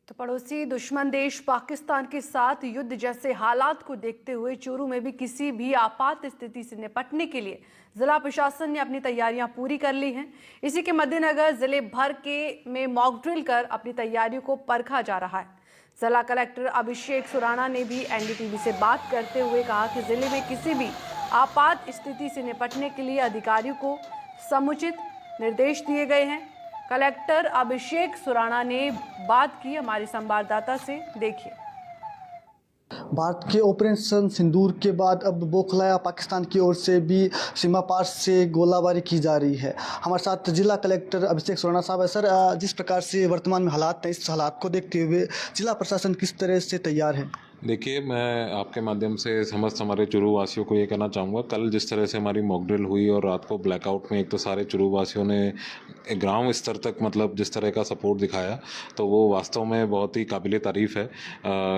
तो पड़ोसी दुश्मन देश पाकिस्तान के साथ युद्ध जैसे हालात को देखते हुए चूरू में भी किसी भी आपात स्थिति से निपटने के लिए जिला प्रशासन ने अपनी तैयारियां पूरी कर ली हैं। इसी के मद्देनजर जिले भर में मॉक ड्रिल कर अपनी तैयारियों को परखा जा रहा है। जिला कलेक्टर अभिषेक सुराणा ने भी एनडीटीवी से बात करते हुए कहा कि जिले में किसी भी आपात स्थिति से निपटने के लिए अधिकारियों को समुचित निर्देश दिए गए हैं। कलेक्टर अभिषेक सुराणा ने बात की हमारे संवाददाता से, देखिए। भारत के ऑपरेशन सिंदूर के बाद अब बौखलाया पाकिस्तान की ओर से भी सीमा पार से गोलाबारी की जा रही है। हमारे साथ जिला कलेक्टर अभिषेक सुराणा साहब है। सर, जिस प्रकार से वर्तमान में हालात हैं, इस हालात को देखते हुए जिला प्रशासन किस तरह से तैयार है? देखिए, मैं आपके माध्यम से समस्त हमारे चुरू वासियों को ये कहना चाहूँगा, कल जिस तरह से हमारी मॉक ड्रिल हुई और रात को ब्लैकआउट में एक तो सारे चुरू वासियों ने ग्राउंड स्तर तक मतलब जिस तरह का सपोर्ट दिखाया, तो वो वास्तव में बहुत ही काबिले तारीफ़ है।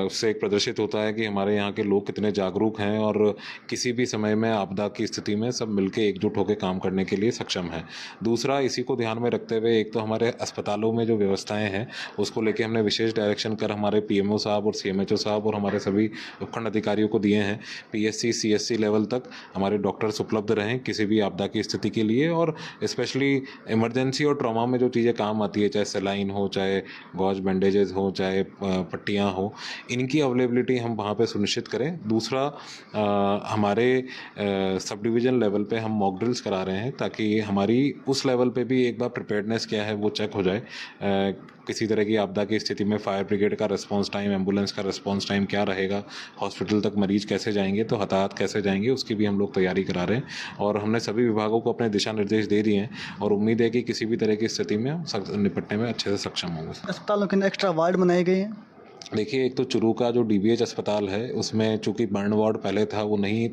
उससे एक प्रदर्शित होता है कि हमारे यहाँ के लोग कितने जागरूक हैं और किसी भी समय में आपदा की स्थिति में सब मिलकर एकजुट होकर काम करने के लिए सक्षम हैं। दूसरा, इसी को ध्यान में रखते हुए एक तो हमारे अस्पतालों में जो व्यवस्थाएँ हैं उसको लेकर हमने विशेष डायरेक्शन कर हमारे PMO साहब और CMHO साहब और हमारे सभी उपखंड अधिकारियों को दिए हैं। PSC CSC लेवल तक हमारे डॉक्टर्स उपलब्ध रहें किसी भी आपदा की स्थिति के लिए, और स्पेशली इमरजेंसी और ट्रॉमा में जो चीज़ें काम आती है, चाहे सेलाइन हो, चाहे गॉज बैंडेजेस हो, चाहे पट्टियाँ हो, इनकी अवेलेबिलिटी हम वहाँ पे सुनिश्चित करें। दूसरा, हमारे सब डिवीज़न लेवल पे हम मॉक ड्रिल्स करा रहे हैं ताकि हमारी उस लेवल पे भी एक बार प्रिपेयर्डनेस क्या है वो चेक हो जाए। किसी तरह की आपदा की स्थिति में फायर ब्रिगेड का रिस्पांस टाइम, एम्बुलेंस का रिस्पांस टाइम क्या रहेगा, हॉस्पिटल तक मरीज कैसे जाएंगे, तो हताहत कैसे जाएंगे, उसकी भी हम लोग तैयारी करा रहे हैं। और हमने सभी विभागों को अपने दिशा निर्देश दे दिए हैं और उम्मीद है कि किसी भी तरह की स्थिति में हम निपटने में अच्छे से सक्षम होंगे। अस्पतालों के एक्स्ट्रा वार्ड बनाए गए हैं। देखिए, एक तो चुरू का जो DBH अस्पताल है उसमें चूंकि बर्न वार्ड पहले था, वो नहीं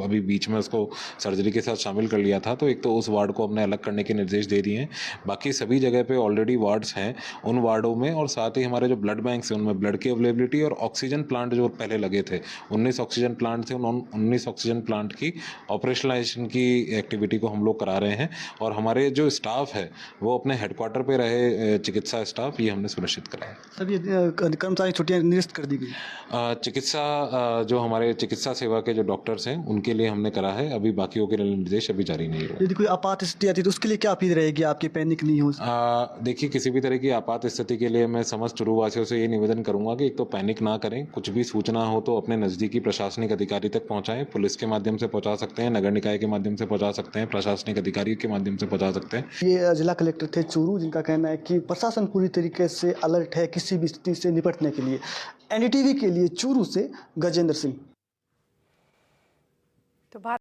अभी बीच में उसको सर्जरी के साथ शामिल कर लिया था, तो एक तो उस वार्ड को हमने अलग करने के निर्देश दे दिए हैं। बाकी सभी जगह पे ऑलरेडी वार्ड्स हैं उन वार्डों में, और साथ ही हमारे जो ब्लड बैंक्स हैं उनमें ब्लड की अवेलेबिलिटी और ऑक्सीजन प्लांट जो पहले लगे थे 19 ऑक्सीजन प्लांट थे, उन 19 ऑक्सीजन प्लांट की ऑपरेशनलाइजेशन की एक्टिविटी को हम लोग करा रहे हैं। और हमारे जो स्टाफ है वो अपने हेडक्वार्टर पर रहे, चिकित्सा स्टाफ, ये हमने सुनिश्चित करा है। सभी कर्मचारी छुट्टियां निरस्त कर दी गई। चिकित्सा जो हमारे चिकित्सा सेवा के जो डॉक्टर्स हैं उनके लिए हमने करा है, अभी बाकियों के लिए निर्देश अभी जारी नहीं हुआ। यदि कोई आपात स्थिति आती है तो उसके लिए क्या अपील रहेगी आपकी, पैनिक नहीं हो? देखिए, किसी भी तरह की आपात स्थिति के लिए मैं समस्त चुरू वासियों से ये निवेदन करूंगा कि एक तो पैनिक ना करें, कुछ भी सूचना हो तो अपने नज़दीकी प्रशासनिक अधिकारी तक पहुंचाएं। पुलिस के माध्यम से पहुंचा सकते हैं, नगर निकाय के माध्यम से पहुंचा सकते हैं, प्रशासनिक अधिकारियों के माध्यम से पहुंचा सकते हैं। ये जिला कलेक्टर थे चूरू, जिनका कहना है कि प्रशासन पूरी तरीके से अलर्ट है किसी भी स्थिति से निपटने के लिए। NDTV के लिए चूरू से गजेंद्र सिंह। तो